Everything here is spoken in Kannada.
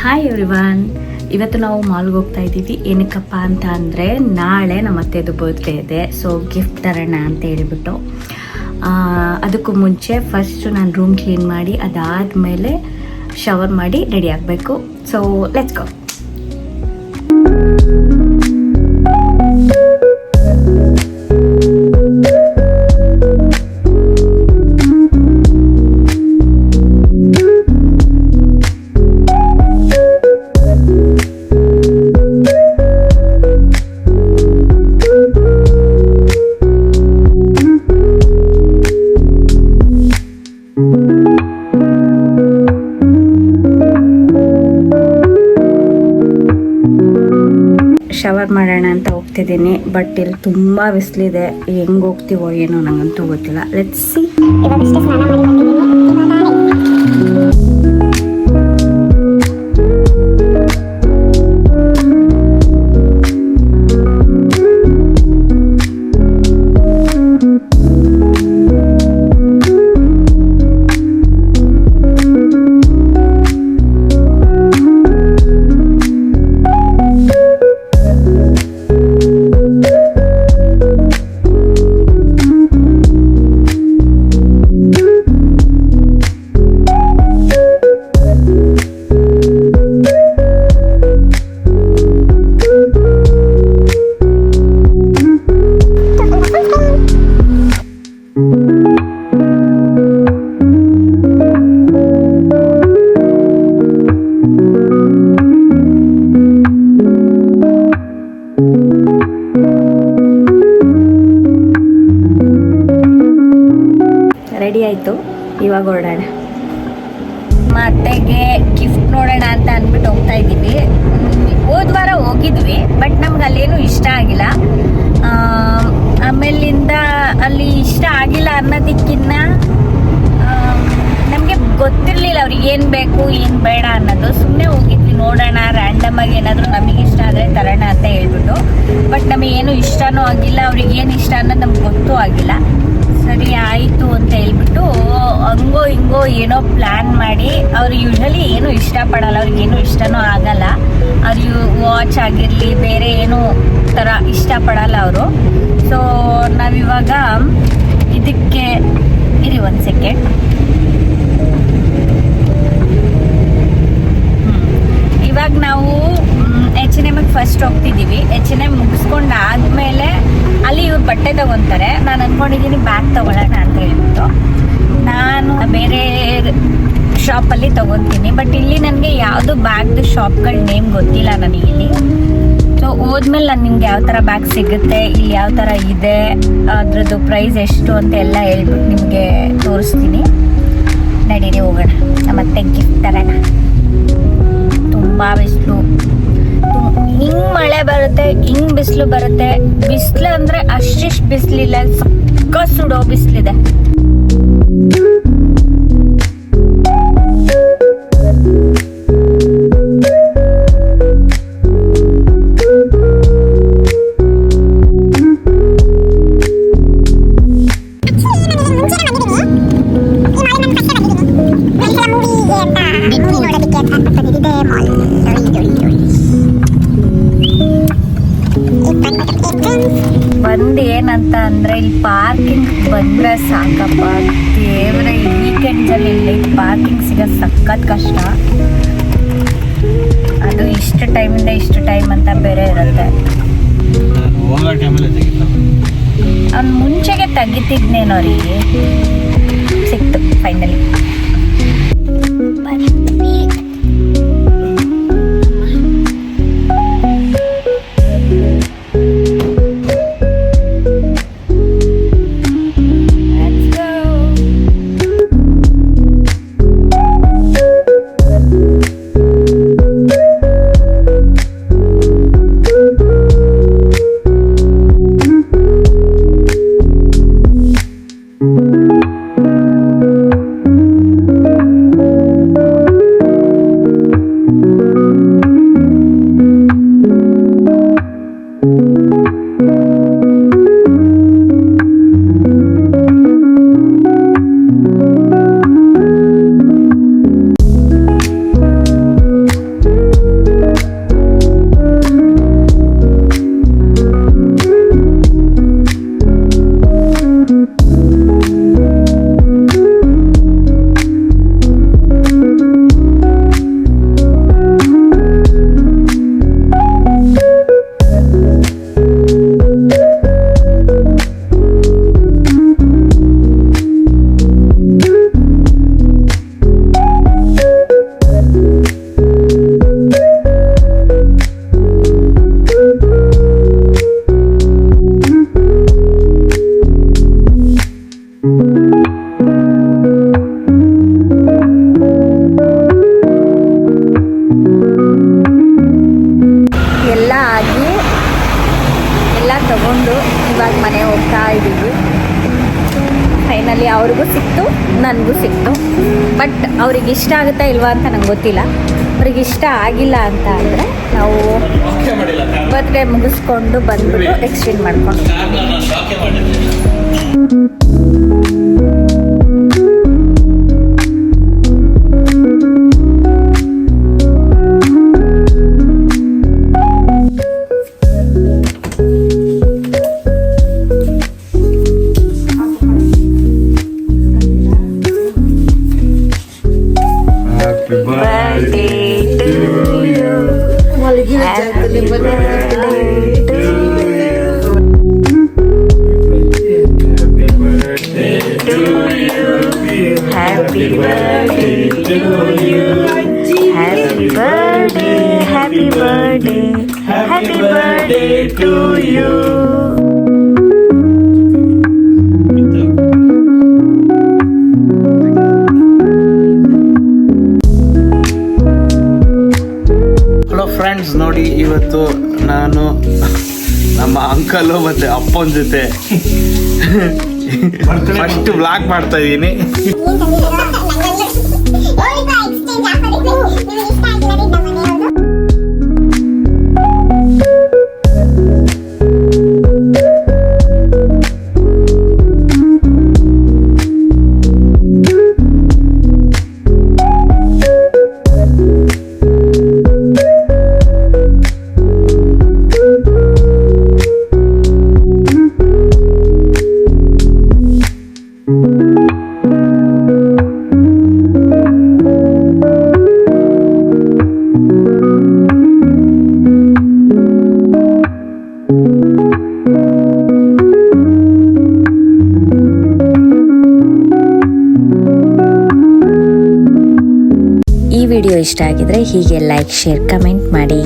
Hi everyone. ಇವತ್ತು ನಾವು ಮಾಲ್ಗೆ ಹೋಗ್ತಾ ಇದ್ದೀವಿ. ಏನಕ್ಕಪ್ಪ ಅಂತ ಅಂದರೆ ನಾಳೆ ನಮ್ಮ ಅತ್ತೆದು ಬರ್ತ್ಡೇ ಇದೆ. ಸೊ ಗಿಫ್ಟ್ ತರೋಣ ಅಂತ ಹೇಳಿಬಿಟ್ಟು ಅದಕ್ಕೂ ಮುಂಚೆ ಫಸ್ಟು ನಾನು ರೂಮ್ ಕ್ಲೀನ್ ಮಾಡಿ ಅದಾದಮೇಲೆ ಶವರ್ ಮಾಡಿ ರೆಡಿ ಆಗಬೇಕು. So let's go. ಶವರ್ ಮಾಡೋಣ ಅಂತ ಹೋಗ್ತಿದ್ದೀನಿ. ಬಟ್ ಇಲ್ಲಿ ತುಂಬ ಬಿಸಿಲಿದೆ. ಹೆಂಗೆ ಹೋಗ್ತೀವೋ ಏನೋ ನಂಗಂತೂ ಗೊತ್ತಿಲ್ಲ. Let's see. ಇವಾಗಷ್ಟೇ ಸ್ನಾನ ಮಾಡಿ ಬಂದಿದ್ದೀನಿ. ರೆಡಿ ಆಯಿತು, ಇವಾಗ ಹೊರಡೋಣ. ಅತ್ತೆಗೆ ಗಿಫ್ಟ್ ನೋಡೋಣ ಅಂತ ಅಂದ್ಬಿಟ್ಟು ಹೋಗ್ತಾ ಇದ್ದೀವಿ. ಹೋದ ವಾರ ಹೋಗಿದ್ವಿ, ಬಟ್ ನಮ್ಗೆ ಅಲ್ಲೇನು ಇಷ್ಟ ಆಗಿಲ್ಲ. ಆಮೇಲಿಂದ ಅಲ್ಲಿ ಇಷ್ಟ ಆಗಿಲ್ಲ ಅನ್ನೋದಕ್ಕಿನ್ನ ನಮಗೆ ಗೊತ್ತಿರಲಿಲ್ಲ ಅವ್ರಿಗೆ ಏನು ಬೇಕು ಏನು ಬೇಡ ಅನ್ನೋದು. ಸುಮ್ಮನೆ ಹೋಗಿದ್ವಿ ನೋಡೋಣ, ರ್ಯಾಂಡಮ್ ಆಗಿ ಏನಾದರೂ ನಮಗೆ ಇಷ್ಟ ಆದರೆ ತರೋಣ ಅಂತ ಹೇಳ್ಬಿಟ್ಟು. ಬಟ್ ನಮಗೇನು ಇಷ್ಟನೂ ಆಗಿಲ್ಲ, ಅವ್ರಿಗೆ ಏನು ಇಷ್ಟ ಅನ್ನೋದು ನಮ್ಗೆ ಗೊತ್ತೂ ಆಗಿಲ್ಲ. ಸರಿ ಆಯಿತು ಅಂತ ಹೇಳ್ಬಿಟ್ಟು ಹಂಗೋ ಹಿಂಗೋ ಏನೋ ಪ್ಲ್ಯಾನ್ ಮಾಡಿ, ಅವ್ರು ಯೂಶ್ವಲಿ ಏನು ಇಷ್ಟಪಡಲ್ಲ, ಅವ್ರಿಗೇನು ಇಷ್ಟನೂ ಆಗಲ್ಲ. ಅವ್ರು ವಾಚ್ ಆಗಿರಲಿ ಬೇರೆ ಏನೂ ಥರ ಇಷ್ಟಪಡಲ್ಲ ಅವರು. ಸೊ ನಾವಿವಾಗ ಇದಕ್ಕೆ ಇರಿ ಒಂದು ಸೆಕೆಂಡ್. ಇವಾಗ ನಾವು H&M ಫಸ್ಟ್ ಹೋಗ್ತಿದ್ದೀವಿ. H&M ಮುಗಿಸ್ಕೊಂಡು ಆದಮೇಲೆ ಅಲ್ಲಿ ಇವ್ರು ಬಟ್ಟೆ ತೊಗೊತಾರೆ. ನಾನು ಅಂದ್ಕೊಂಡಿದ್ದೀನಿ ಬ್ಯಾಗ್ ತೊಗೊಳ್ಳೋಣ ಅಂತ ಹೇಳ್ಬಿಟ್ಟು ನಾನು ಬೇರೆ ಶಾಪಲ್ಲಿ ತೊಗೊತೀನಿ. ಬಟ್ ಇಲ್ಲಿ ನನಗೆ ಯಾವುದು ಬ್ಯಾಗ್ದು ಶಾಪ್ಗಳ ನೇಮ್ ಗೊತ್ತಿಲ್ಲ ನನಗೆ ಇಲ್ಲಿ. ಸೊ ಹೋದ್ಮೇಲೆ ನಾನು ನಿಮ್ಗೆ ಯಾವ ಥರ ಬ್ಯಾಗ್ ಸಿಗುತ್ತೆ, ಇಲ್ಲಿ ಯಾವ ಥರ ಇದೆ, ಅದ್ರದ್ದು ಪ್ರೈಸ್ ಎಷ್ಟು ಅಂತ ಎಲ್ಲ ಹೇಳ್ಬಿಟ್ಟು ನಿಮಗೆ ತೋರಿಸ್ತೀನಿ. ನಡೀರಿ ಹೋಗೋಣ. ನಮ್ಮತ್ತೆ ಗಿಫ್ಟ್ ತರೋಣ. ತುಂಬ ಬಿಸಿಲು, ಹಿಂಗ್ ಮಳೆ ಬರುತ್ತೆ, ಹಿಂಗ್ ಬಿಸಿಲು ಬರುತ್ತೆ. ಬಿಸಿಲು ಅಂದ್ರೆ ಅಷ್ಟಿಷ್ಟು ಬಿಸಿಲಿಲ್ಲ, ಸಕ್ಕ ಸುಡೋ ಬಿಸಿಲಿದೆ. ಬಂದು ಏನಂತ ಅಂದರೆ ಇಲ್ಲಿ ಪಾರ್ಕಿಂಗ್ ಬಂದರೆ ಸಾಕಪ್ಪ ದೇವ್ರೆ. ಈ ವೀಕೆಂಡ್ಸಲ್ಲಿ ಇಲ್ಲಿ ಪಾರ್ಕಿಂಗ್ ಸಿಗೋದು ಸಖತ್ ಕಷ್ಟ. ಅದು ಇಷ್ಟು ಟೈಮಿಂದ ಇಷ್ಟು ಟೈಮ್ ಅಂತ ಬೇರೆ ಇರುತ್ತೆ. ಅವ್ನು ಮುಂಚೆಗೆ ತೆಗಿತಿದ್ನೇನೋ ರೀ. ಸಿಕ್ತು ಫೈನಲಿ. ಇವಾಗ ಮನೆ ಹೋಗ್ತಾ ಇದ್ದೀವಿ. ಫೈನಲಿ ಅವ್ರಿಗೂ ಸಿಕ್ತು, ನನಗೂ ಸಿಕ್ತು. ಬಟ್ ಅವ್ರಿಗೆ ಇಷ್ಟ ಆಗುತ್ತಾ ಇಲ್ವಾ ಅಂತ ನಂಗೆ ಗೊತ್ತಿಲ್ಲ. ಅವ್ರಿಗೆ ಇಷ್ಟ ಆಗಿಲ್ಲ ಅಂತ ಅಂದರೆ ನಾವು ಬರ್ತ್ಡೇ ಮುಗಿಸ್ಕೊಂಡು ಬಂದ್ಬಿಟ್ಟು ಎಕ್ಸ್ಚೇಂಜ್ ಮಾಡ್ಕೊಂಡು Happy birthday to you. Hello friends, ನೋಡಿ ಇವತ್ತು ನಾನು ನಮ್ಮ ಅಂಕಲು ಮತ್ತೆ ಅಪ್ಪನ ಜೊತೆ ಫಸ್ಟ್ ವ್ಲಾಗ್ ಮಾಡ್ತಾ ಇದ್ದೀನಿ. ಈ ವಿಡಿಯೋ ಇಷ್ಟ ಆಗಿದ್ರೆ ಹೀಗೆ ಲೈಕ್, ಶೇರ್, ಕಮೆಂಟ್ ಮಾಡಿ.